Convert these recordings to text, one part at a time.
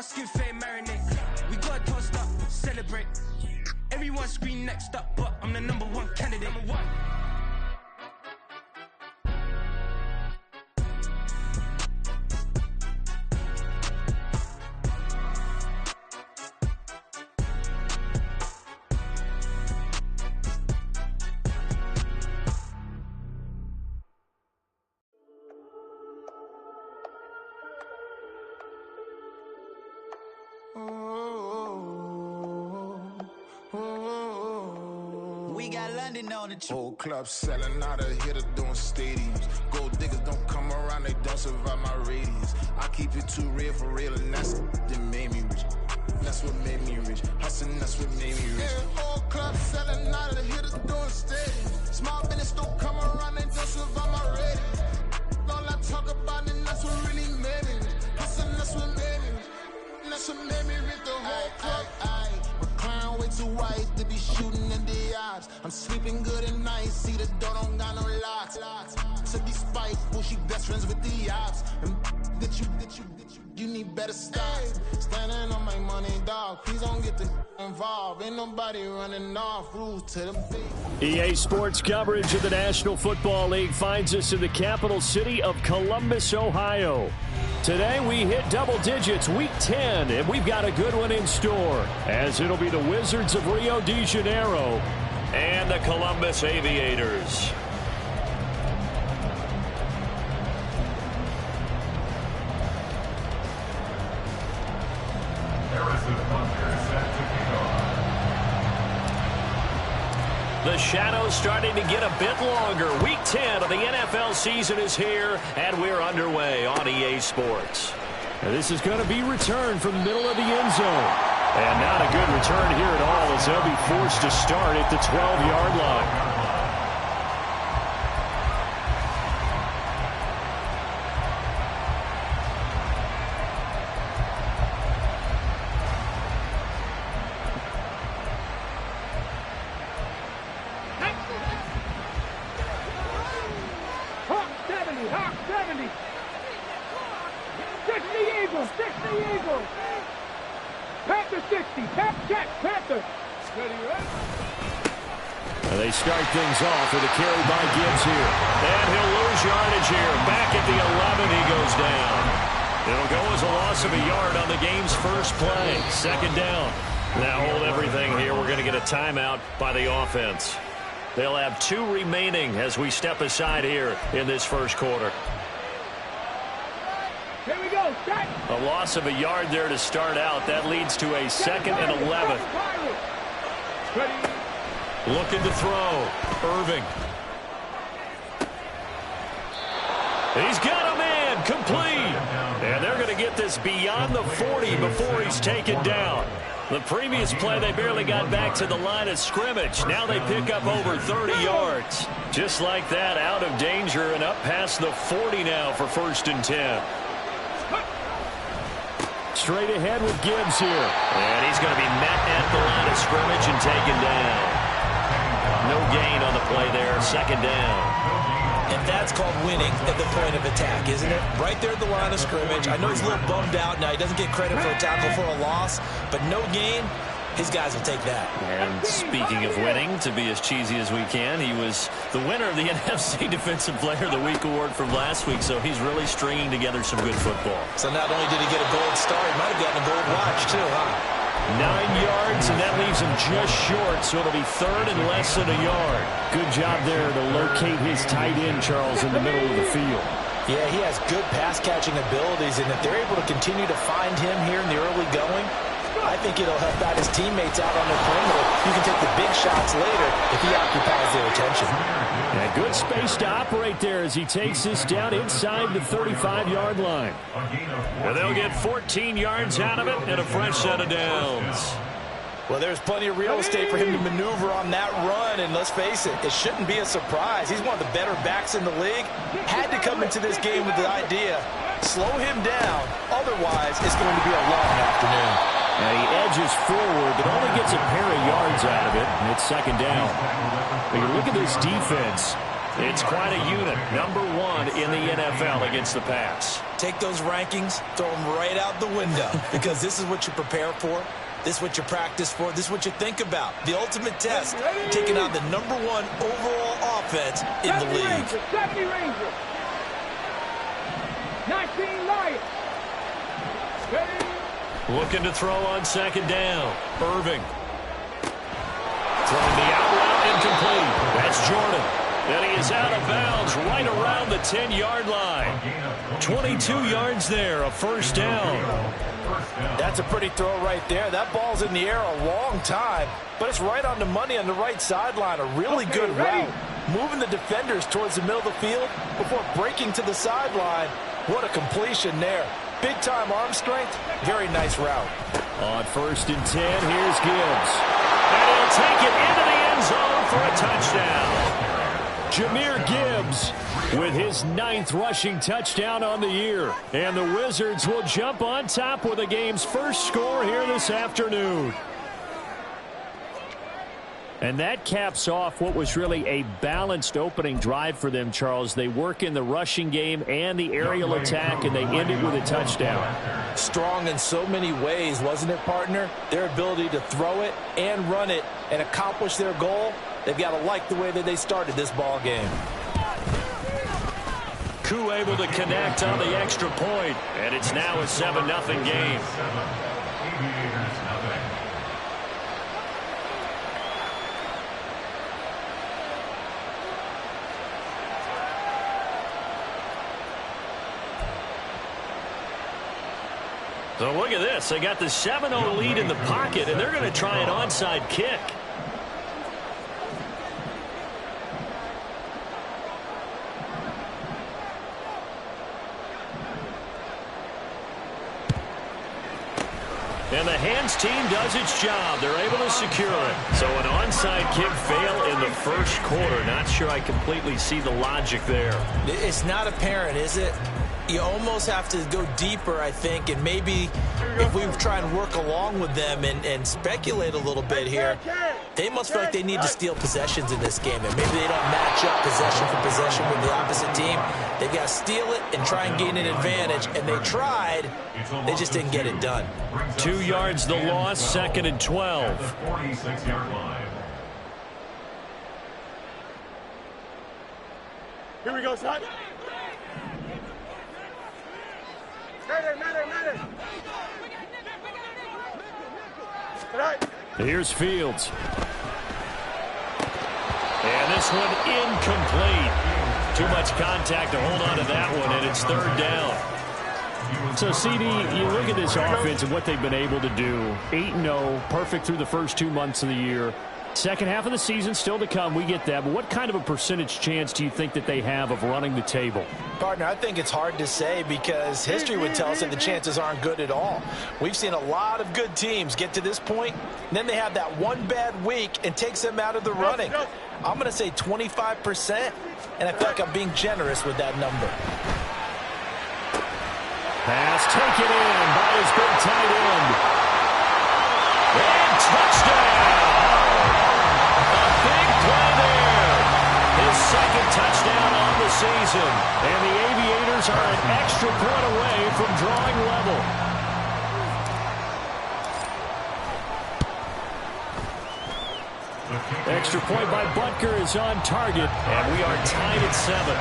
skin fame marinate. We got tossed up, celebrate. Everyone scream next up, but I'm the #1 candidate. #1. We got London on the whole club selling out of hitter doing stadiums. Gold diggers don't come around, they don't survive my radius. I keep it too real for real, and that's that made me rich. That's what made me rich. Hustling, that's what made me rich. Yeah, whole club selling out of the hitters doing stadiums. Small business don't come around, they don't survive my radius. All I talk about, and that's what really made me rich. Hustling, that's what made me rich. And that's what made me rich. The whole club. Way too white to be shooting in the eyes. I'm sleeping good at night. See the door don't got no locks. To be spiteful, she best friends with the ops. And you need better stop. Standing on my money, dog. Please don't get the involved. Ain't nobody running off. Rules to the beat. EA Sports coverage of the National Football League finds us in the capital city of Columbus, Ohio. Today we hit double digits, week 10, and we've got a good one in store, as it'll be the Wizards of Rio de Janeiro and the Columbus Aviators. The shadow's starting to get a bit longer. Week 10 of the NFL season is here, and we're underway on EA Sports. And this is going to be returned from the middle of the end zone. And not a good return here at all, as they'll be forced to start at the 12-yard line. They start things off with a carry by Gibbs here. And he'll lose yardage here. Back at the 11, he goes down. It'll go as a loss of a yard on the game's first play. Second down. Now hold everything here. We're going to get a timeout by the offense. They'll have 2 remaining as we step aside here in this first quarter. Here we go. Set. A loss of a yard there to start out. That leads to a 2nd and 11. Ready. Looking to throw. Irving. He's got a man. Complete. And they're going to get this beyond the 40 before he's taken down. The previous play, they barely got back to the line of scrimmage. Now they pick up over 30 yards. Just like that, out of danger and up past the 40 now for 1st and 10. Straight ahead with Gibbs here. And he's going to be met at the line of scrimmage and taken down. No gain on the play there. 2nd down. And that's called winning at the point of attack, isn't it? Right there at the line of scrimmage. I know he's a little bummed out now. He doesn't get credit for a tackle for a loss, but no gain, his guys will take that. And speaking of winning, to be as cheesy as we can, he was the winner of the NFC Defensive Player of the Week award from last week, so he's really stringing together some good football. So not only did he get a gold star, he might have gotten a gold watch too, huh? 9 yards, and that leaves him just short, so it'll be 3rd and less than a yard. Good job there to locate his tight end, Charles, in the middle of the field. Yeah, he has good pass-catching abilities, and if they're able to continue to find him here in the early going, I think it'll help out his teammates out on the perimeter. You can take the big shots later if he occupies their attention. Yeah, good space to operate there as he takes this down inside the 35-yard line. And they'll get 14 yards out of it and a fresh set of downs. Well, there's plenty of real estate for him to maneuver on that run, and let's face it, it shouldn't be a surprise. He's one of the better backs in the league. Had to come into this game with the idea, slow him down, otherwise it's going to be a long afternoon. Now he edges forward, but only gets a pair of yards out of it, and it's 2nd down. But you look at this defense. It's quite a unit. Number 1 in the NFL against the pass. Take those rankings, throw them right out the window, because this is what you prepare for. This is what you practice for. This is what you think about. The ultimate test, taking on the number 1 overall offense in the league. 70 Rangers. 19 Lions. Ready? Looking to throw on second down. Irving. Throwing the out route incomplete. That's Jordan. And he is out of bounds right around the 10-yard line. 22 yards there, a first down. That's a pretty throw right there. That ball's in the air a long time, but it's right on the money on the right sideline. A really good route. Moving the defenders towards the middle of the field before breaking to the sideline. What a completion there. Big-time arm strength. Very nice route. On 1st and 10, here's Gibbs. And he'll take it into the end zone for a touchdown. Jahmyr Gibbs with his 9th rushing touchdown on the year. And the Wizards will jump on top with the game's first score here this afternoon. And that caps off what was really a balanced opening drive for them, Charles. They work in the rushing game and the aerial attack, and they end it with a touchdown. Strong in so many ways, wasn't it, partner? Their ability to throw it and run it and accomplish their goal. They've got to like the way that they started this ball game. Koo able to connect on the extra point, and it's now a 7-0 game. So look at this. They got the 7-0 lead in the pocket, and they're going to try an onside kick. And the hands team does its job. They're able to secure it. So an onside kick fail in the first quarter. Not sure I completely see the logic there. It's not apparent, is it? You almost have to go deeper, I think, and maybe if we try and work along with them and speculate a little bit here, they must feel like they need to steal possessions in this game, and maybe they don't match up possession for possession with the opposite team. They've got to steal it and try and gain an advantage, and they tried. They just didn't get it done. 2 yards the loss, 2nd and 12. Here we go, son. Here's Fields. And this one incomplete. Too much contact to hold on to that one, and it's 3rd down. So, CD, you look at this offense and what they've been able to do. 8-0, perfect through the first 2 months of the year. Second half of the season still to come. We get that. But what kind of a percentage chance do you think that they have of running the table? Partner, I think it's hard to say because history would tell us that the chances aren't good at all. We've seen a lot of good teams get to this point, and then they have that one bad week and takes them out of the running. I'm going to say 25%, and I feel like I'm being generous with that number. Pass taken in by his big tight end. And touchdown! Big play there. His 2nd touchdown on the season. And the Aviators are an extra point away from drawing level. Extra point by Butker is on target. And we are tied at 7.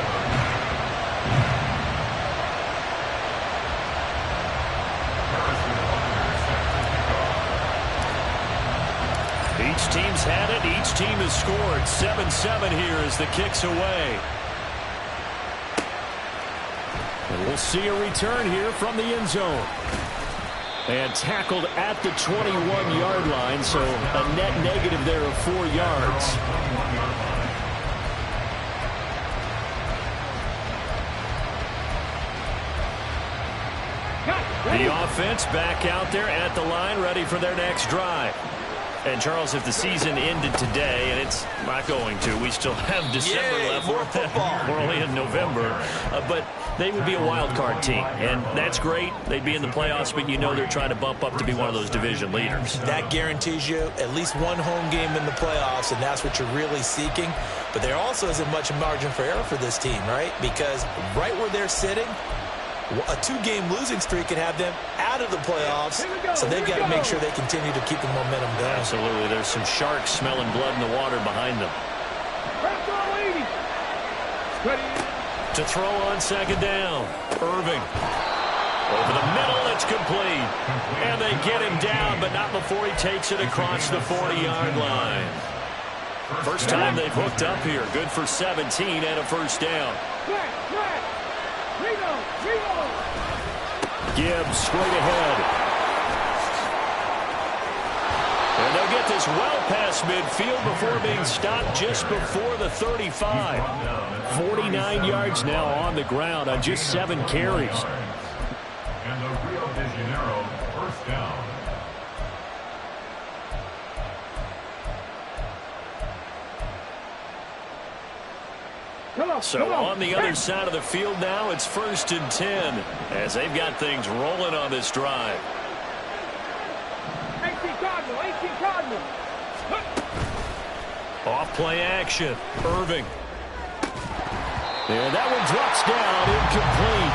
Each team's had it. Each team has scored. 7-7 here as the kick's away. And we'll see a return here from the end zone. And tackled at the 21-yard line, so a net negative there of 4 yards. The offense back out there at the line, ready for their next drive. And, Charles, if the season ended today, and it's not going to, we still have December left. More football. We're only in November. But they would be a wild card team, and that's great. They'd be in the playoffs, but you know they're trying to bump up to be one of those division leaders. That guarantees you at least one home game in the playoffs, and that's what you're really seeking. But there also isn't much margin for error for this team, right? Because right where they're sitting, a 2-game losing streak could have them out of the playoffs, so they've got to make sure they continue to keep the momentum going. Absolutely. There's some sharks smelling blood in the water behind them. To throw on second down. Irving. Over the middle, it's complete. And they get him down, but not before he takes it across the 40-yard line. First time they've hooked up here. Good for 17 and a first down. Gibbs straight ahead. And they'll get this well past midfield before being stopped just before the 35. 49 yards now on the ground on just 7 carries. And the Rio de Janeiro first down. So on the other side of the field now, it's 1st and 10 as they've got things rolling on this drive. 18 Cardinal. Off play action. Irving. And that one drops down, incomplete.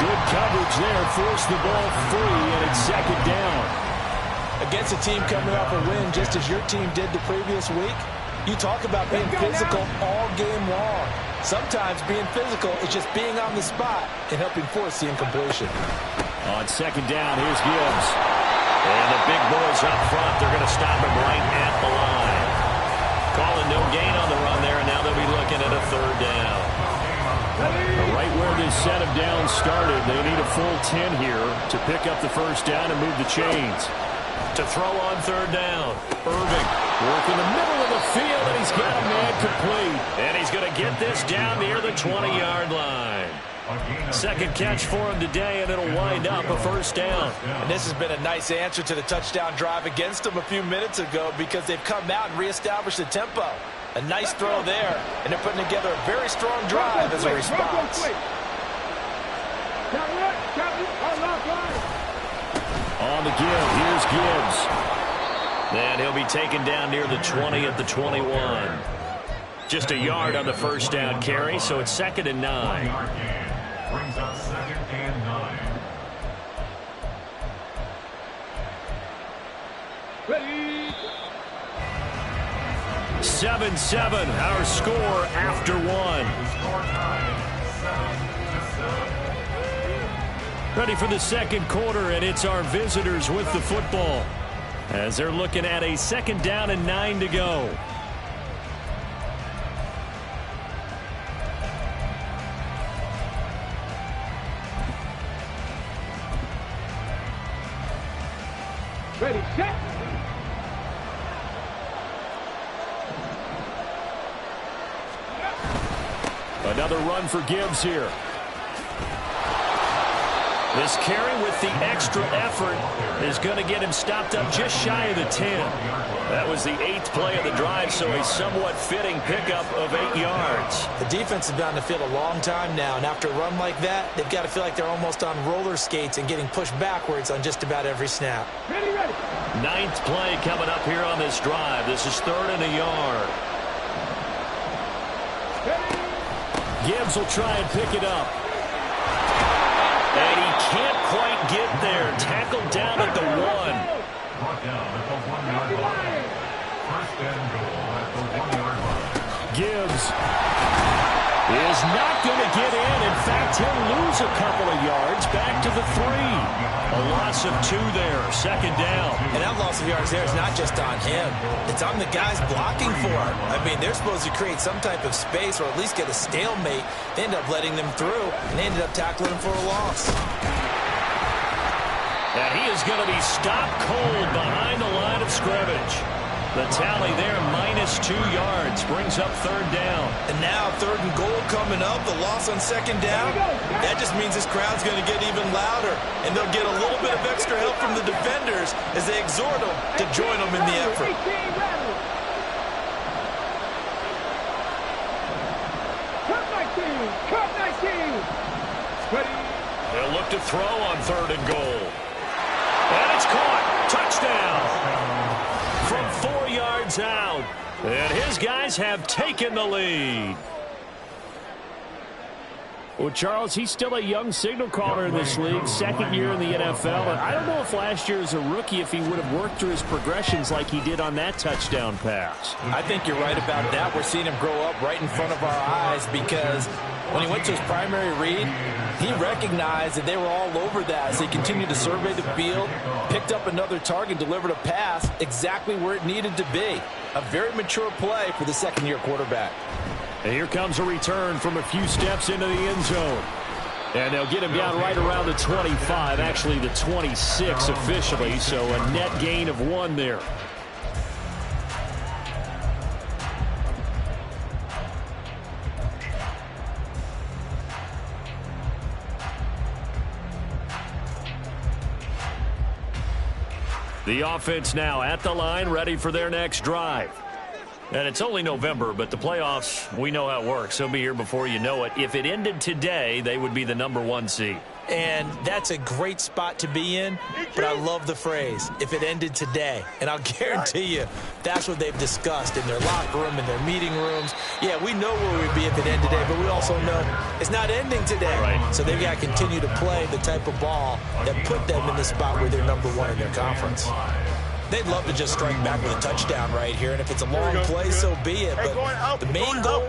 Good coverage there, forced the ball free, and it's second down. Against a team coming off a win, just as your team did the previous week, you talk about being physical all game long. Sometimes being physical is just being on the spot and helping force the incompletion. On second down, here's Gibbs. And the big boys up front, they're going to stop him right at the line. Calling no gain on the run there, and now they'll be looking at a third down. Right where this set of downs started, they need a full 10 here to pick up the first down and move the chains. To throw on third down, Irving working the middle of the field, and he's got a man complete. And he's going to get this down near the 20-yard line. Second catch for him today, and it'll wind up a first down. And this has been a nice answer to the touchdown drive against them a few minutes ago because they've come out and reestablished the tempo. A nice throw there, and they're putting together a very strong drive as a response. On the give, here's Gibbs. And he'll be taken down near the 20 at the 21. Just a yard on the first down carry, so it's 2nd and 9. Brings up 2nd and 9. Ready. 7-7, our score after 1. Ready for the second quarter, and it's our visitors with the football as they're looking at a 2nd down and 9 to go. Ready, set. Another run for Gibbs here. This carry with the extra effort is going to get him stopped up just shy of the 10. That was the 8th play of the drive, so a somewhat fitting pickup of 8 yards. The defense has been on the field a long time now, and after a run like that, they've got to feel like they're almost on roller skates and getting pushed backwards on just about every snap. Ready. 9th play coming up here on this drive. This is 3rd and a yard. Gibbs will try and pick it up. And he can't quite get there. Tackled down at the 1. Brought down at the 1-yard line. First and goal at the 1-yard line. Gibbs is not going to get in. In fact, he'll lose a couple of yards back to the 3. A loss of 2 there. 2nd down. And that loss of yards there is not just on him. It's on the guys blocking for him. I mean, they're supposed to create some type of space or at least get a stalemate. They end up letting them through, and they ended up tackling him for a loss. And he is going to be stopped cold behind the line of scrimmage. The tally there, -2 yards, brings up third down. And now 3rd and goal coming up, the loss on 2nd down. That just means this crowd's going to get even louder, and they'll get a little bit of extra help from the defenders as they exhort them to join them in the effort. They'll look to throw on 3rd and goal. And it's caught. Touchdown. From 4 yards out. And his guys have taken the lead. Well, Charles, he's still a young signal caller in this league, 2nd year in the NFL. And I don't know if last year as a rookie, if he would have worked through his progressions like he did on that touchdown pass. I think you're right about that. We're seeing him grow up right in front of our eyes because when he went to his primary read, he recognized that they were all over that as he continued to survey the field, picked up another target, delivered a pass exactly where it needed to be. A very mature play for the 2nd-year quarterback. And here comes a return from a few steps into the end zone. And they'll get him down right around the 25, actually the 26 officially, so a net gain of 1 there. The offense now at the line, ready for their next drive. And it's only November, but the playoffs, we know how it works. They'll be here before you know it. If it ended today, they would be the #1 seed. And that's a great spot to be in, but I love the phrase, if it ended today. And I'll guarantee you, that's what they've discussed in their locker room, in their meeting rooms. Yeah, we know where we'd be if it ended today, but we also know it's not ending today. Right. So they've got to continue to play the type of ball that put them in the spot where they're #1 in their conference. They'd love to just strike back with a touchdown right here, and if it's a long play, so be it. But the main goal,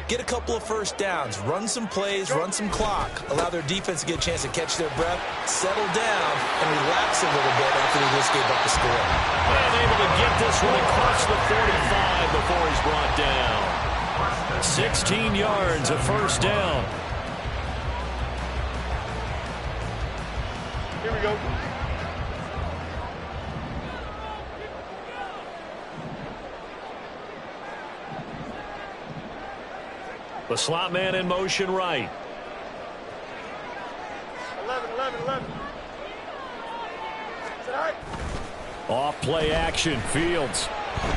get a couple of first downs, run some plays, run some clock, allow their defense to get a chance to catch their breath, settle down, and relax a little bit after they just gave up the score. And able to get this one across the 45 before he's brought down. 16 yards, a first down. Here we go. The slot man in motion right. 11. Off play action, Fields.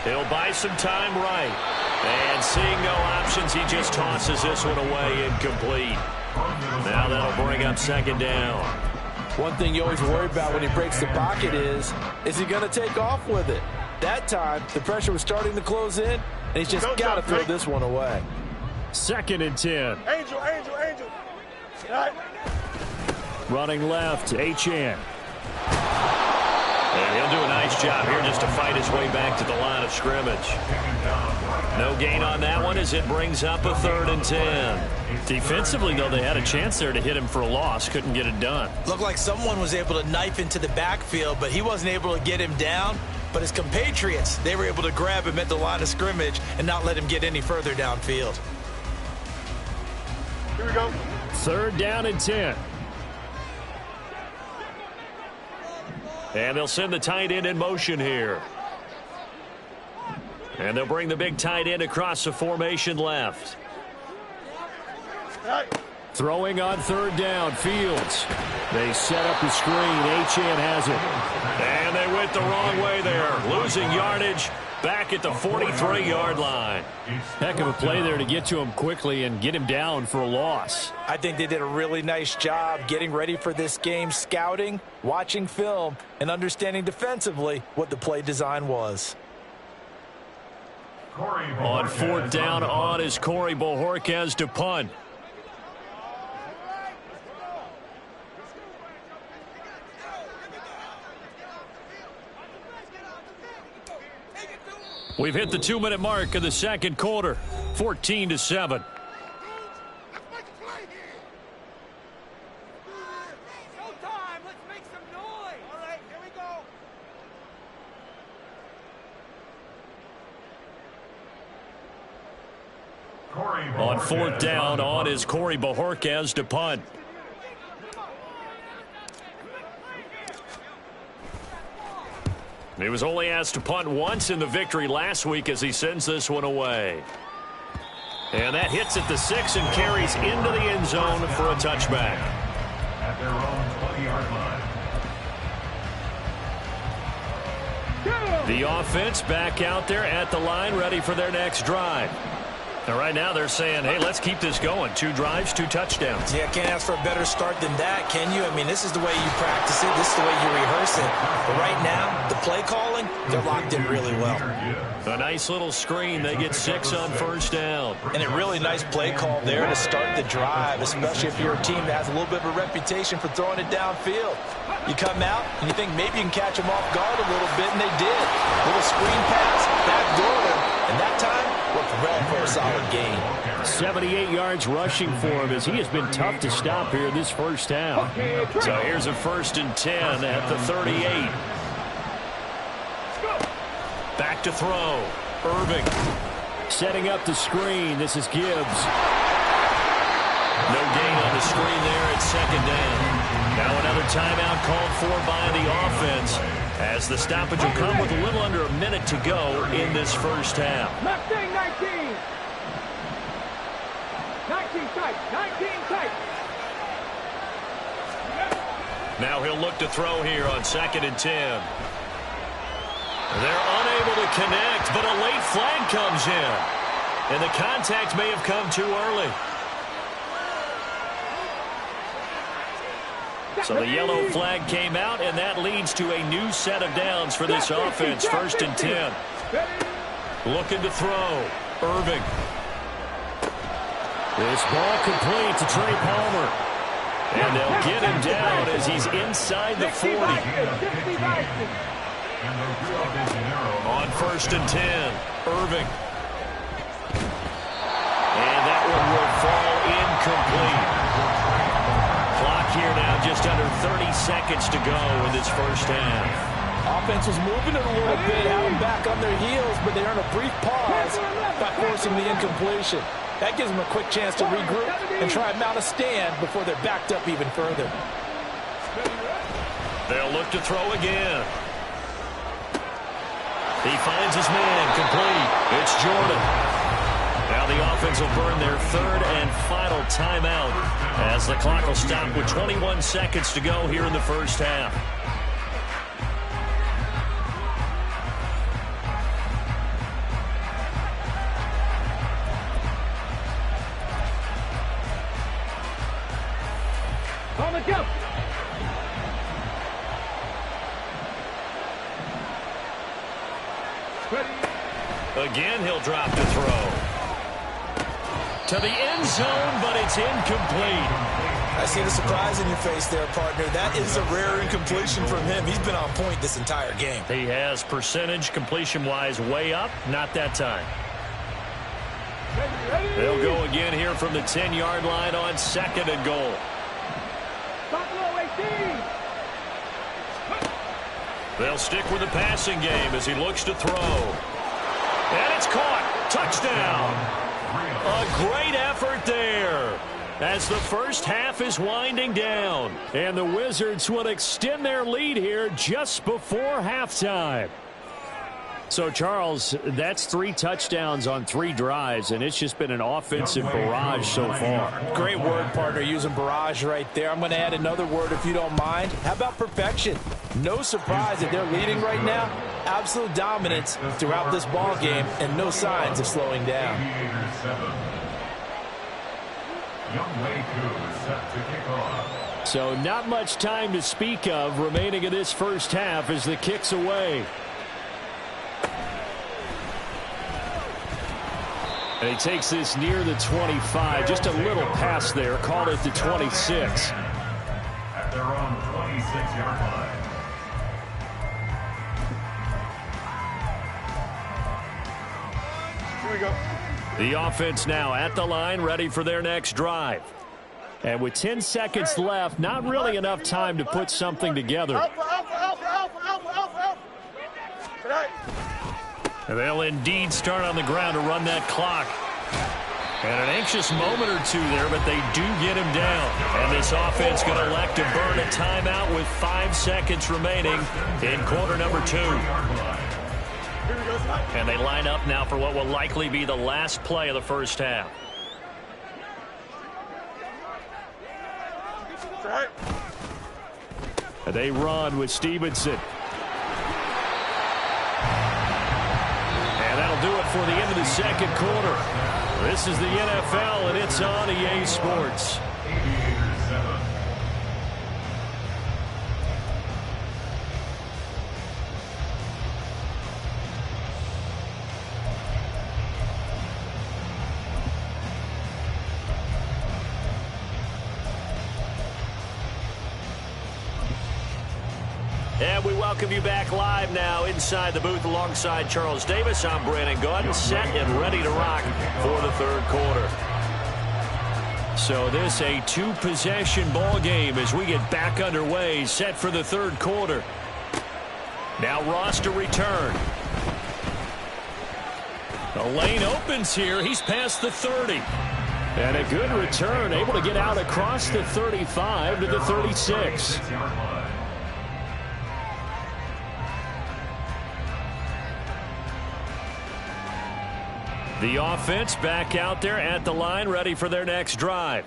He'll buy some time right. And seeing no options, he just tosses this one away incomplete. Now that'll bring up 2nd down. One thing you always worry about when he breaks the pocket is he going to take off with it? That time, the pressure was starting to close in, and he's just got to throw this one away. 2nd and 10. Angel. Right. Running left, Achane. And he'll do a nice job here just to fight his way back to the line of scrimmage. No gain on that one as it brings up a 3rd and 10. Defensively, though, they had a chance there to hit him for a loss. Couldn't get it done. Looked like someone was able to knife into the backfield, but he wasn't able to get him down. But his compatriots, they were able to grab him at the line of scrimmage and not let him get any further downfield. Here we go. 3rd down and 10. And they'll send the tight end in motion here. And they'll bring the big tight end across the formation left. Right. Throwing on 3rd down, Fields. They set up the screen. Achane has it. And they went the wrong way there. Losing yardage back at the 43-yard line. Heck of a play there to get to him quickly and get him down for a loss. I think they did a really nice job getting ready for this game, scouting, watching film, and understanding defensively what the play design was. On 4th down on is Corey Bojorquez to punt. We've hit the 2-minute mark of the 2nd quarter, 14-7. On 4th down on is Corey Bojorquez to punt. He was only asked to punt once in the victory last week as he sends this one away. And that hits at the 6 and carries into the end zone for a touchback. At their own 20-yard line. The offense back out there at the line, ready for their next drive. Now, right now they're saying, hey, let's keep this going. 2 drives, 2 touchdowns. Yeah, can't ask for a better start than that, can you? I mean, this is the way you practice it. This is the way you rehearse it. But right now, the play calling, they're locked in really well. A nice little screen. They get 6 on first down. And a really nice play call there to start the drive, especially if you're a team that has a little bit of a reputation for throwing it downfield. You come out and you think maybe you can catch them off guard a little bit, and they did. Little screen pass, backdoor them, and that time worked well for a solid gain. 78 yards rushing for him as he has been tough to stop here this first half. So here's a 1st and 10 at the 38. Back to throw. Irving. Setting up the screen. This is Gibbs. No gain on the screen there at 2nd down. Now another timeout called for by the offense as the stoppage will come with a little under a minute to go in this first half. 19 tight. 19 tight. Now he'll look to throw here on 2nd and 10. They're unable to connect, but a late flag comes in. And the contact may have come too early. So the yellow flag came out, and that leads to a new set of downs for this offense. 1st and 10. Looking to throw. Irving. This ball complete to Trey Palmer. And they'll get him down as he's inside the 40. On 1st and 10. Irving. And that one will fall incomplete. Clock here now just under 30 seconds to go in this first half. Offense was moving it a little bit, had them back on their heels, but they earned a brief pause by forcing the incompletion. That gives them a quick chance to regroup and try and mount a stand before they're backed up even further. They'll look to throw again. He finds his man, complete. It's Jordan. Now the offense will burn their 3rd and final timeout as the clock will stop with 21 seconds to go here in the first half. On the jump. Again, he'll drop to throw. To the end zone, but it's incomplete. I see the surprise in your face there, partner. That is a rare incompletion from him. He's been on point this entire game. He has percentage completion-wise way up. Not that time. They'll go again here from the 10-yard line on 2nd and goal. They'll stick with the passing game as he looks to throw. And it's caught. Touchdown. A great effort there as the first half is winding down. And the Wizards will extend their lead here just before halftime. So, Charles, that's 3 touchdowns on 3 drives, and it's just been an offensive barrage so far. Great word, partner, using barrage right there. I'm going to add another word if you don't mind. How about perfection? No surprise that they're leading right now. Absolute dominance throughout this ball game and no signs of slowing down. Aviators 7. Young Waku is set to kick off. So not much time to speak of remaining in this first half as the kick's away. And he takes this near the 25. Just a little pass there. Called it the 26. At their own 26-yard line. Here we go. The offense now at the line, ready for their next drive. And with 10 seconds left, not really enough time to put something together. And they'll indeed start on the ground to run that clock. And an anxious moment or two there, but they do get him down. And this offense going to elect to burn a timeout with 5 seconds remaining in quarter number 2. And they line up now for what will likely be the last play of the first half. And they run with Stevenson. And that'll do it for the end of the second quarter. This is the NFL, and it's on EA Sports. And we welcome you back live now inside the booth alongside Charles Davis. I'm Brandon Gaudin, set and ready to rock for the third quarter. So this a 2-possession ball game as we get back underway, set for the third quarter. Now Ross to return. The lane opens here. He's past the 30. And a good return, able to get out across the 35 to the 36. The offense back out there at the line, ready for their next drive.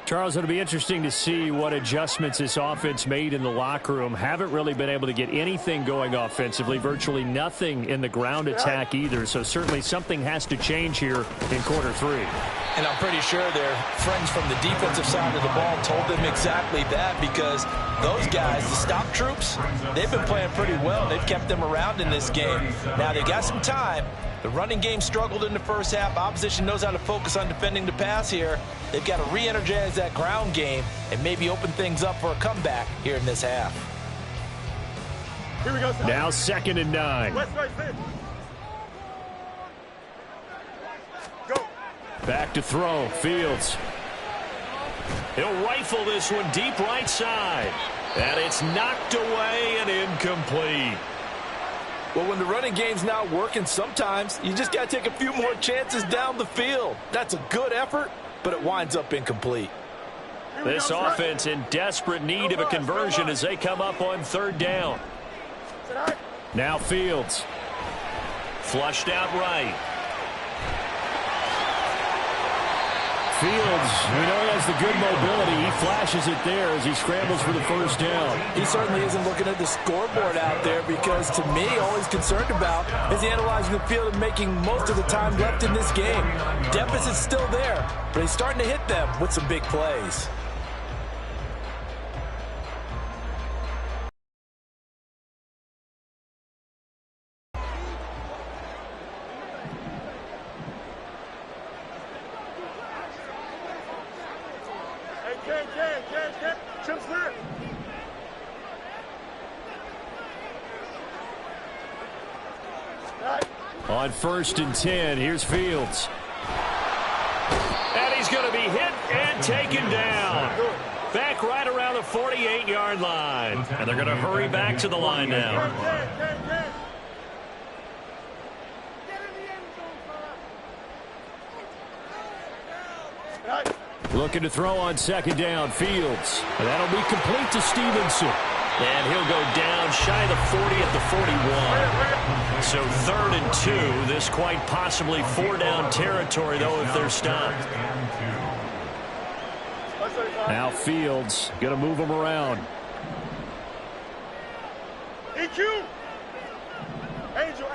Charles, it'll be interesting to see what adjustments this offense made in the locker room. Haven't really been able to get anything going offensively, virtually nothing in the ground attack either. So certainly something has to change here in quarter 3. And I'm pretty sure their friends from the defensive side of the ball told them exactly that, because those guys, the stop troops, they've been playing pretty well. They've kept them around in this game. Now they got some time. The running game struggled in the first half. Opposition knows how to focus on defending the pass here. They've got to re-energize that ground game and maybe open things up for a comeback here in this half. Here we go. Now 2nd and 9. West, go. Back to throw. Fields. He'll rifle this one deep right side. And it's knocked away and incomplete. Well, when the running game's not working, sometimes you just got to take a few more chances down the field. That's a good effort, but it winds up incomplete. This offense in desperate need of a conversion as they come up on 3rd down. Now Fields. Flushed out right. Fields, we know he has the good mobility. He flashes it there as he scrambles for the first down. He certainly isn't looking at the scoreboard out there, because to me, all he's concerned about is analyzing the field and making most of the time left in this game. Deficit's still there, but he's starting to hit them with some big plays. On 1st and 10, here's Fields. And he's going to be hit and taken down. Back right around the 48-yard line. And they're going to hurry back to the line now. Looking to throw on 2nd down, Fields. And that'll be complete to Stevenson. And he'll go down shy of the 40 at the 41. So 3rd and 2. This quite possibly 4-down territory, though, if they're stopped. Now Fields going to move them around. EQ. Angel.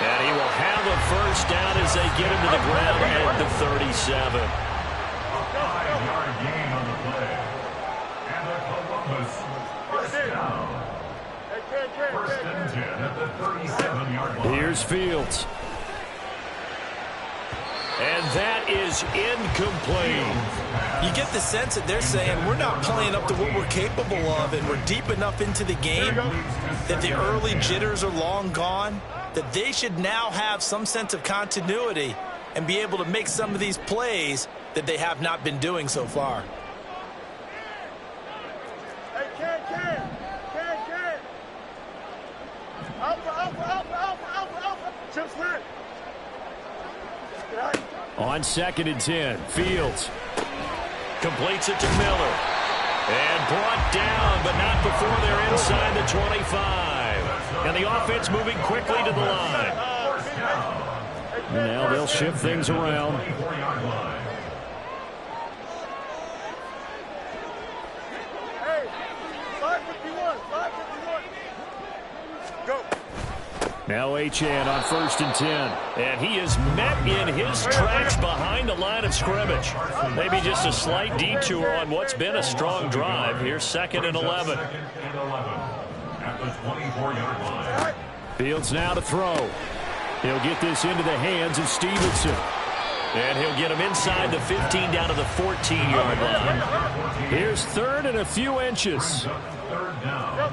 And he will have a first down as they get him to the ground at the 37. 5-yard gain on the play. And the Columbus first down. 1st and 10 at the 37-yard line. Here's Fields. And that is incomplete. You get the sense that they're saying we're not playing up to what we're capable of, and we're deep enough into the game that the early jitters are long gone, that they should now have some sense of continuity and be able to make some of these plays that they have not been doing so far. Hey, Ken. Chip Smith. On 2nd and 10, Fields completes it to Miller. And brought down, but not before they're inside the 25. And the offense moving quickly to the line. And now they'll shift things around. Now Achane on 1st and 10. And he is met in his tracks behind the line of scrimmage. Maybe just a slight detour on what's been a strong drive. Here's 2nd and 11. At the 24-yard line. Fields now to throw. He'll get this into the hands of Stevenson. And he'll get him inside the 15 down to the 14-yard line. Here's 3rd and a few inches. 3rd down.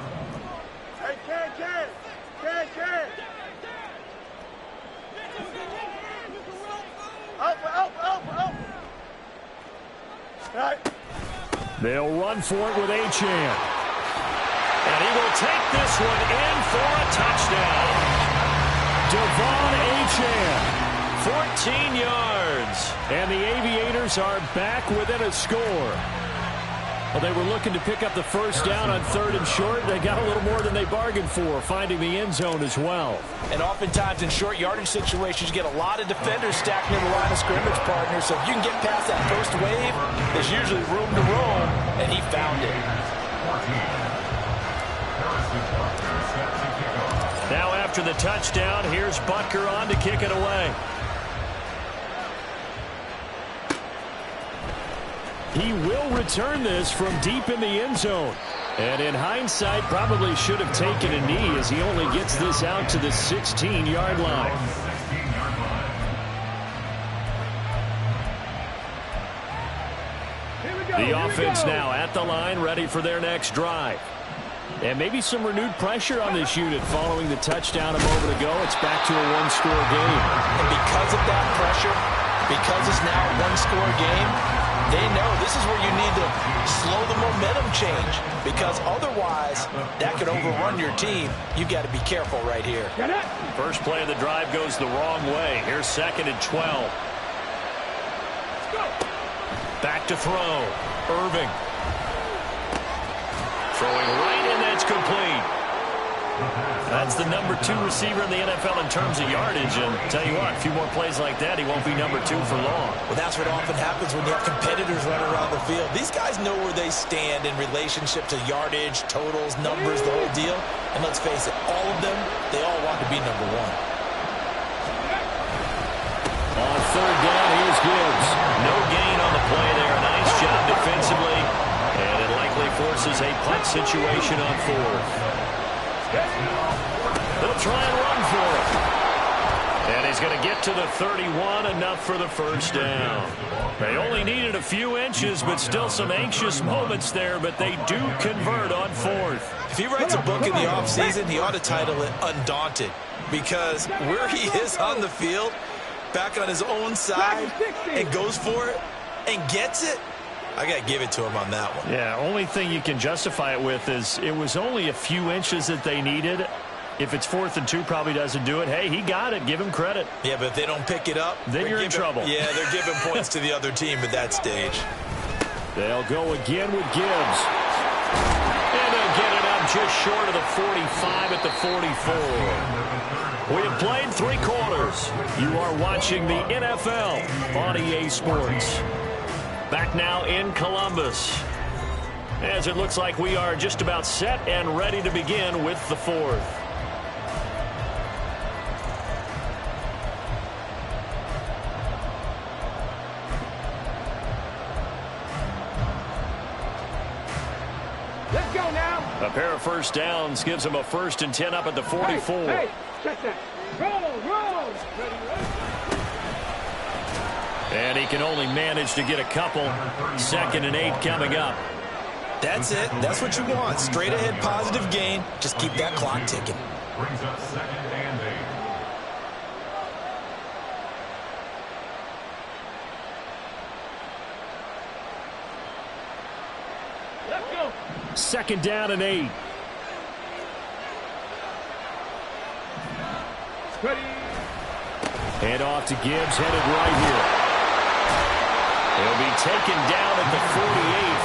They'll run for it with Achane. And he will take this one in for a touchdown. Devon Achane, 14 yards. And the Aviators are back within a score. Well, they were looking to pick up the first down on 3rd and short. They got a little more than they bargained for, finding the end zone as well. And oftentimes in short yardage situations, you get a lot of defenders stacked near the line of scrimmage, partner. So if you can get past that first wave, there's usually room to roam, and he found it. Now after the touchdown, here's Butker on to kick it away. He will return this from deep in the end zone. And in hindsight, probably should have taken a knee as he only gets this out to the 16-yard line. The offense now at the line, ready for their next drive. And maybe some renewed pressure on this unit following the touchdown a moment ago. It's back to a one-score game. And because of that pressure, because it's now a one-score game, they know this is where you need to slow the momentum change, because otherwise that could overrun your team. You've got to be careful right here. First play of the drive goes the wrong way. Here's 2nd and 12. Back to throw. Irving. Throwing right, and that's complete. That's the number 2 receiver in the NFL in terms of yardage. And tell you what, a few more plays like that, he won't be number 2 for long. Well, that's what often happens when you have competitors running around the field. These guys know where they stand in relationship to yardage, totals, numbers, the whole deal. And let's face it, all of them, they all want to be number 1. On 3rd down, here's Gibbs. No gain on the play there. Nice job defensively. And it likely forces a punt situation on 4th. They'll try and run for it. And he's going to get to the 31, enough for the first down. They only needed a few inches, but still some anxious moments there, but they do convert on 4th. If he writes a book in the offseason, he ought to title it Undaunted, because where he is on the field, back on his own side, and goes for it and gets it, I got to give it to him on that one. Yeah, only thing you can justify it with is it was only a few inches that they needed. If it's 4th and 2, probably doesn't do it. Hey, he got it. Give him credit. Yeah, but if they don't pick it up, then you're in trouble. Yeah, they're giving points to the other team at that stage. They'll go again with Gibbs. And they'll get it up just short of the 45 at the 44. We have played 3 quarters. You are watching the NFL on EA Sports. Back now in Columbus, as it looks like we are just about set and ready to begin with the 4th. Let's go now. A pair of first downs gives him a 1st and 10 up at the 44. Hey, check that. Roll. And he can only manage to get a couple. 2nd and 8 coming up. That's it. That's what you want. Straight ahead positive gain. Just keep that clock ticking. Brings up 2nd and 8. Let's go. 2nd down and 8. Hand off to Gibbs, headed right here. He'll be taken down at the 48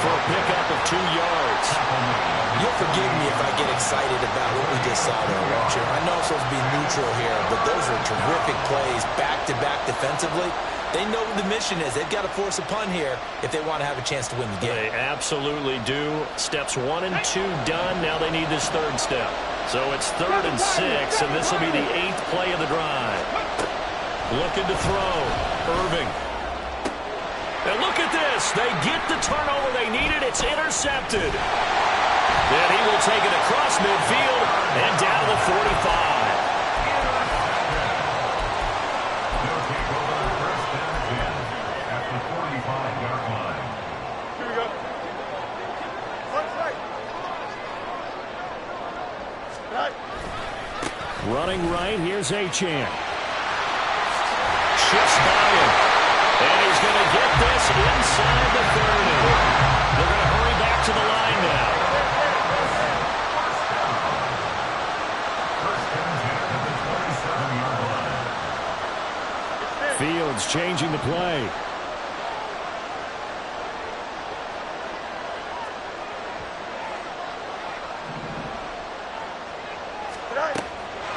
for a pickup of 2 yards. You'll forgive me if I get excited about what we just saw there, won't you? I know I'm supposed to be neutral here, but those are terrific plays back-to-back defensively. They know what the mission is. They've got to force a punt here if they want to have a chance to win the game. They absolutely do. Steps 1 and 2 done. Now they need this 3rd step. So it's 3rd and 6, and this will be the 8th play of the drive. Looking to throw. Irving. And look at this. They get the turnover they needed. It's intercepted. Then he will take it across midfield and down to the 45. Running right, here's Achane. Shifts by him. And he's going to get this inside the 30. They're going to hurry back to the line now. Fields changing the play.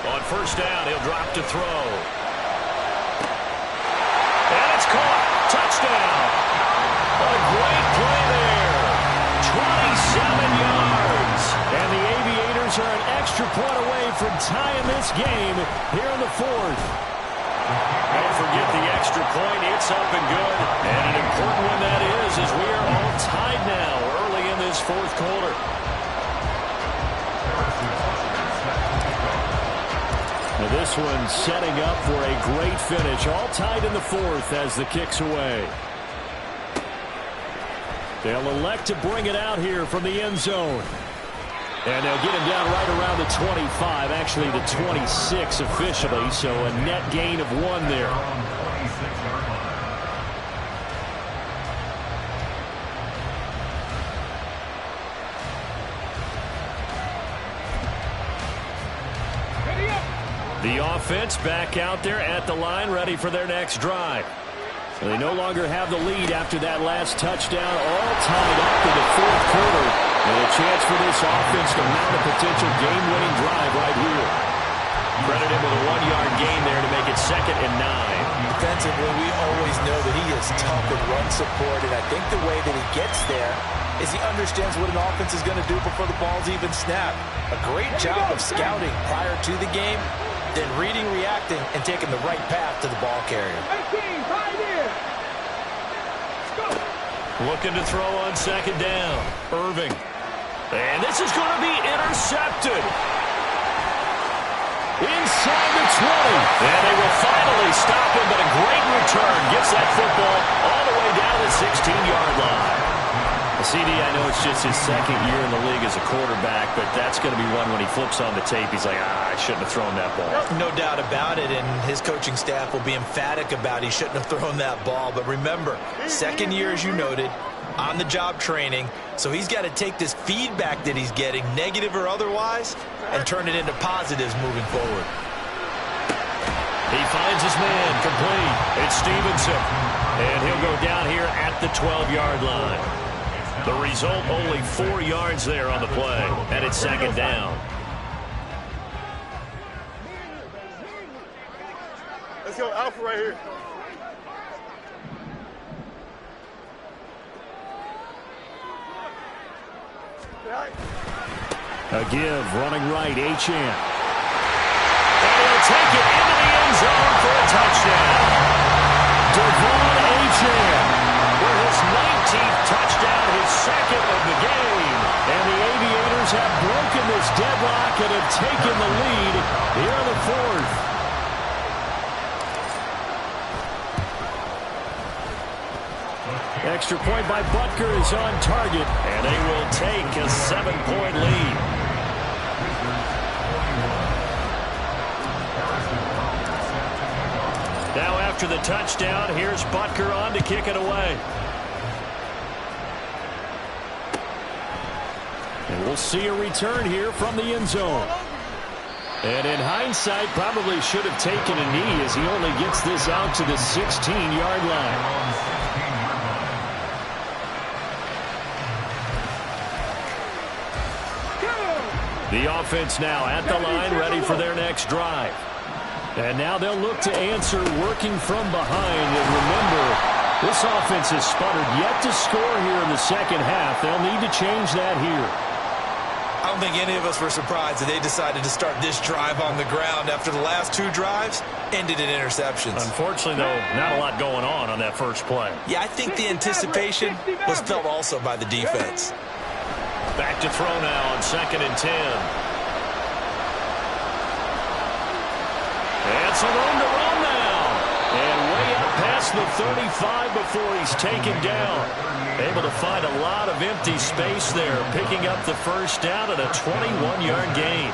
On first down, he'll drop to throw. And it's caught. Touchdown. A great play there. 27 yards. And the Aviators are an extra point away from tying this game here in the 4th. Don't forget the extra point. It's up and good. And an important one that is, as we are all tied now early in this 4th quarter. Now this one setting up for a great finish. All tied in the 4th as the kick's away. They'll elect to bring it out here from the end zone. And they'll get him down right around the 25, actually the 26 officially, so a net gain of 1 there. The offense back out there at the line, ready for their next drive. They no longer have the lead after that last touchdown, all tied up in the 4th quarter. And a chance for this offense to mount a potential game-winning drive right here. Credited with a 1-yard gain there to make it 2nd and 9. Defensively, we always know that he is tough in run support, and I think the way that he gets there is he understands what an offense is going to do before the ball's even snapped. A great job of scouting prior to the game, then reading, reacting, and taking the right path to the ball carrier. Looking to throw on 2nd down. Irving. And this is going to be intercepted. Inside the 20. And they will finally stop him, but a great return. Gets that football all the way down the 16-yard line. CD, I know it's just his 2nd year in the league as a quarterback, but that's going to be one when he flips on the tape. He's like, I shouldn't have thrown that ball. No doubt about it, and his coaching staff will be emphatic about he shouldn't have thrown that ball. But remember, 2nd year, as you noted, on-the-job training, so he's got to take this feedback that he's getting, negative or otherwise, and turn it into positives moving forward. He finds his man, complete. It's Stevenson, and he'll go down here at the 12-yard line. The result, only 4 yards there on the play, and it's 2nd down. Let's go Alpha right here. A give, running right, Achane. And he'll take it into the end zone for a touchdown. Devon Achane, for his 19th touchdown, his 2nd of the game. And the Aviators have broken this deadlock and have taken the lead here in the 4th. Extra point by Butker is on target, and they will take a 7-point lead. Now after the touchdown, here's Butker on to kick it away. And we'll see a return here from the end zone. And in hindsight, probably should have taken a knee as he only gets this out to the 16-yard line. The offense now at the line, ready for their next drive. And now they'll look to answer working from behind. And remember, this offense has sputtered yet to score here in the second half. They'll need to change that here. I don't think any of us were surprised that they decided to start this drive on the ground after the last two drives ended in interceptions. Unfortunately, though, not a lot going on that first play. Yeah, I think the anticipation was felt also by the defense. Back to throw now on 2nd and 10. And some room to run now. And way up past the 35 before he's taken down. Able to find a lot of empty space there, picking up the first down at a 21-yard gain.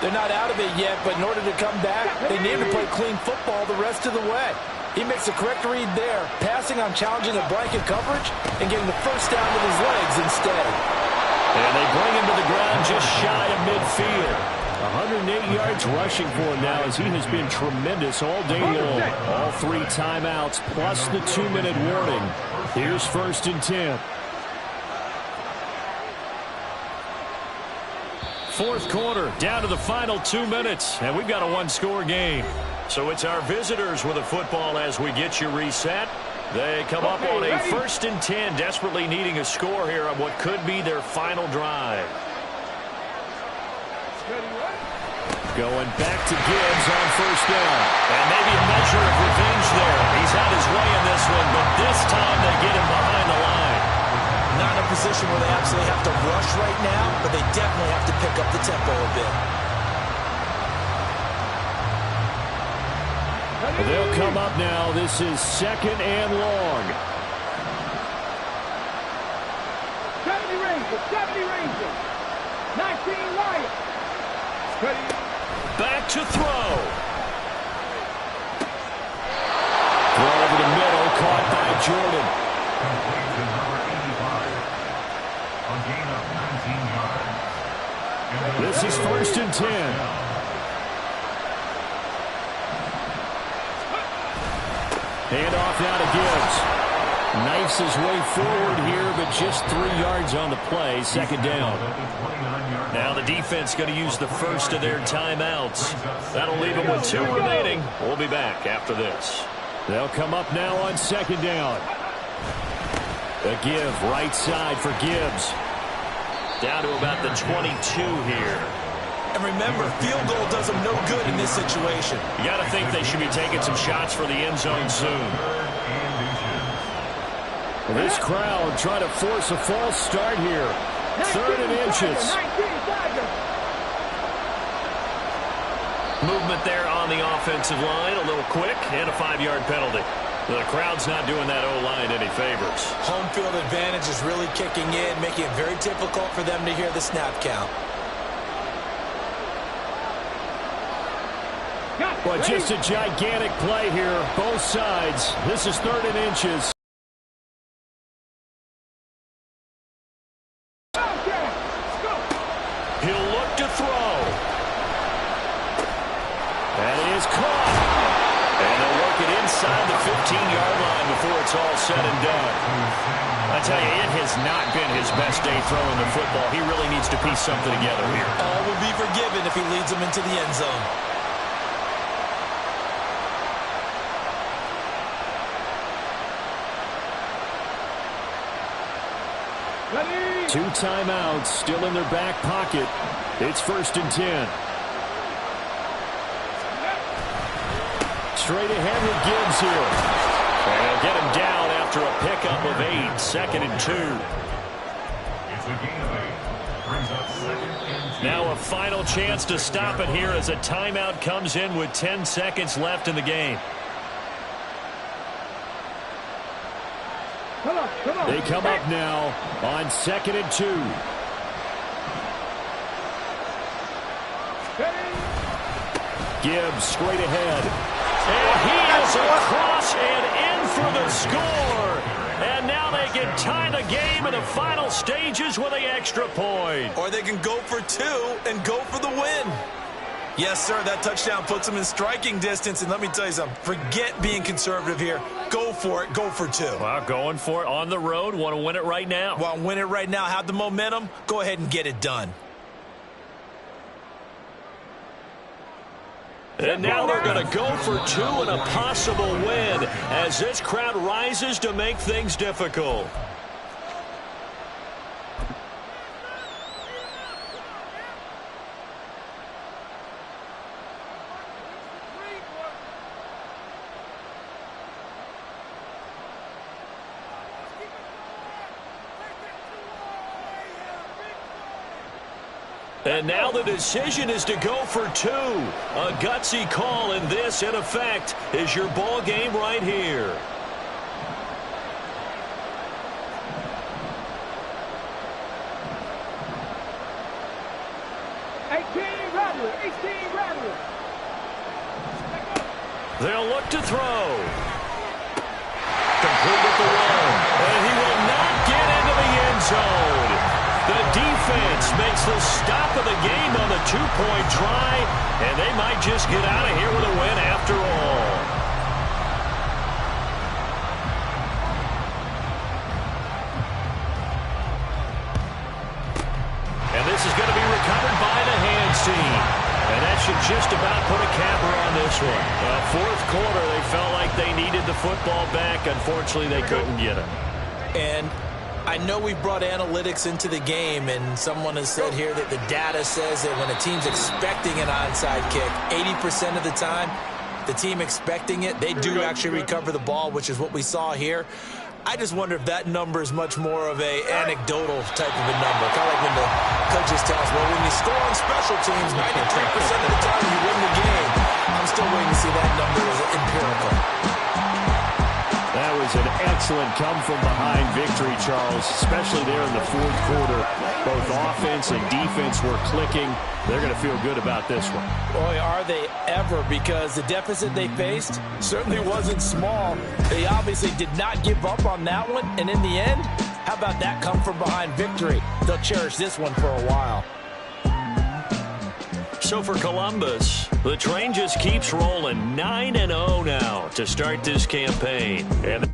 They're not out of it yet, but in order to come back, they need to play clean football the rest of the way. He makes a correct read there, passing on challenging a blanket coverage and getting the first down with his legs instead. And they bring him to the ground just shy of midfield. 108 yards rushing for him now as he has been tremendous all day long. All 3 timeouts plus the 2-minute warning. Here's 1st and 10. Fourth quarter, down to the final 2 minutes, and we've got a 1-score game. So it's our visitors with the football as we get you reset. They come up on a 1st and 10, desperately needing a score here on what could be their final drive. Going back to Gibbs on 1st down. And maybe a measure of revenge there. He's had his way in this one, but this time they get him behind the line. Not in a position where they absolutely have to rush right now, but they definitely have to pick up the tempo a bit. They'll come up now. This is 2nd and long. 70 Rangers. 19 Lions. Back to throw. Throw over the middle, caught by Jordan. Complete to number 85. A gain of 19 yards. This is 1st and 10. Hand off now to Gibbs. Knifes his way forward here, but just 3 yards on the play. 2nd down. Now the defense going to use the first of their timeouts. That'll leave them with 2 remaining. We'll be back after this. They'll come up now on 2nd down. A give right side for Gibbs. Down to about the 22 here. And remember, field goal does them no good in this situation. You got to think they should be taking some shots for the end zone soon. This crowd trying to force a false start here. 3rd and inches. Movement there on the offensive line. A little quick and a 5-yard penalty. The crowd's not doing that O-line any favors. Home field advantage is really kicking in, making it very difficult for them to hear the snap count. But just a gigantic play here, both sides. This is 3rd and inches. He'll look to throw. And it is caught. And they'll work it inside the 15-yard line before it's all said and done. I tell you, it has not been his best day throwing the football. He really needs to piece something together here. All will be forgiven if he leads them into the end zone. Ready? 2 timeouts still in their back pocket. It's 1st and 10. Straight ahead with Gibbs here. And they'll get him down after a pickup of 8. 2nd and 2. It's a gain of 8. Brings up 2nd and 2. Now a final chance to stop it here as a timeout comes in with 10 seconds left in the game. Come on. They come up now on 2nd and 2. Gibbs straight ahead. And he is across and in for the score. And now they can tie the game in the final stages with the extra point. Or they can go for 2 and go for the win. Yes, sir. That touchdown puts him in striking distance. And let me tell you something. Forget being conservative here. Go for it. Go for 2. Well, going for it on the road. Want to win it right now. Want to win it right now. Have the momentum. Go ahead and get it done. And now they're going to go for 2 and a possible win as this crowd rises to make things difficult. And now the decision is to go for 2. A gutsy call, and this, in effect, is your ball game right here. They'll look to throw. Complete at the 1. And he will not get into the end zone. The defense makes the stop of the game on the 2-point try, and they might just get out of here with a win after all. And this is going to be recovered by the hands team. And that should just about put a capper on this one. Fourth quarter, they felt like they needed the football back. Unfortunately, they couldn't get it. And I know we brought analytics into the game, and someone has said here that the data says that when a team's expecting an onside kick, 80% of the time, the team expecting it, they do actually recover the ball, which is what we saw here. I just wonder if that number is much more of a anecdotal type of a number. Kind of like when the coaches tell us, well, when you score on special teams, 93% of the time you win the game. I'm still waiting to see that number as empirical. That was an excellent come-from-behind victory, Charles, especially there in the fourth quarter. Both offense and defense were clicking. They're going to feel good about this one. Boy, are they ever, because the deficit they faced certainly wasn't small. They obviously did not give up on that one, and in the end, how about that come-from-behind victory? They'll cherish this one for a while. So for Columbus, the train just keeps rolling. 9-0 now to start this campaign. And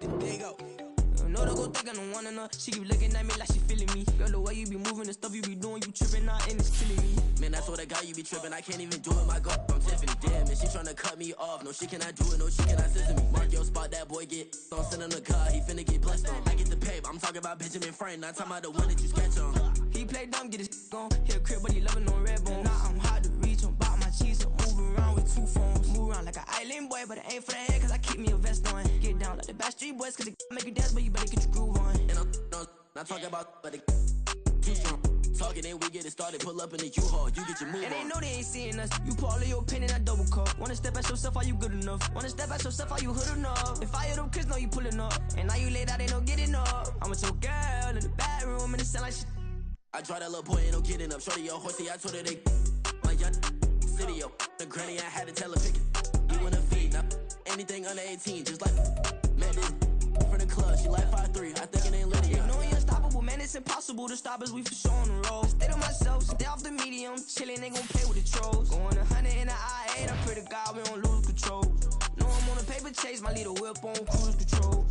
There you go. No, don't go think I don't want enough. She keep looking at me like she feeling me. Girl, the way you be moving, the stuff you be doing, you tripping out and it's killing me. Man, I swear to God, you be tripping. I can't even do it. My girl, I'm Tiffany. Damn, and she tryna cut me off. No, she cannot do it. No, she cannot sister me. Mark your spot, that boy get. Don't send him the car. He finna get blessed on. I get the pay, but I'm talking about Benjamin Franklin. Not talking about the one that you sketch on. He play dumb, get his gone. Hit a crib, but he loving on red bone. Now I'm hard to reach. I'm about my cheese. I'm moving around with 2 phones. Move around like an island boy, but it ain't for the head, cause I keep me a vest on. Get down like the Backstreet Boys, cause it make you dance, but you better get your groove on. And I'm not talking about, but it too strong. Talking and we get it started, pull up in the U-Haul, you get your move on. And they know they ain't seeing us. You pull all of your pin in that double cup. Wanna step at yourself, are you good enough? Wanna step at yourself, are you hood enough? If I hear them kids, know you pulling up. And now you laid out, they no getting up. I'm with your girl in the bedroom, and it sound like shit. I draw that little boy, ain't no getting up. Shorty your horsey, I told her they my young city up. The granny, I had to tell her pick it. You wanna feed, now anything under 18, just like man, this from the club, she like 5'3", I think it ain't Lydia. You know you're unstoppable, man, it's impossible to stop us, we for sure on the road. Stay to myself, stay off the medium, chillin', ain't gon' play with the trolls. Going 100 in the I-8, I pray to God we don't lose control. Know I'm on a paper chase, my leader whip on cruise control.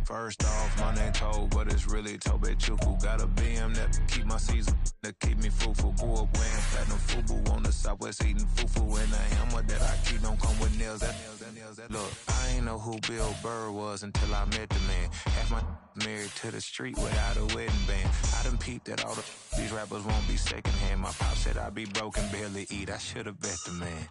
First off, my name Toad, but it's really Tobe Chuku. Got a BM that keep my season, that keep me fufu. Grew up wearing platinum fubu on the southwest, eating fufu. And the hammer that I keep don't come with nails. Look, I ain't know who Bill Burr was until I met the man. Half my married to the street without a wedding band. I done peeped that all these rappers won't be secondhand. My pop said I'd be broken, barely eat. I should've bet the man.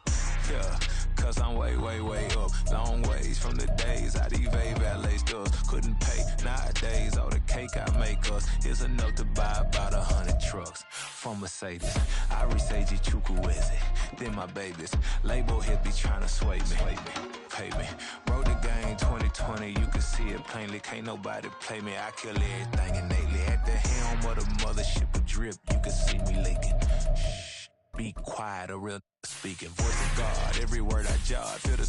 Yeah, cause I'm way, way, way up. Long ways from the days I evade valet stores. Couldn't pay nowadays. All the cake I make us is enough to buy about 100 trucks. From Mercedes, I Seiji Chukwueze. Then my babies, label hit be trying to sway me. Pay me. Wrote the game 2020, you can see it plainly. Can't nobody play me. I kill everything innately. At the helm of the mothership with drip, you can see me leaking. Shh, be quiet, a real speaking. Voice of God, every word I jot. Feel the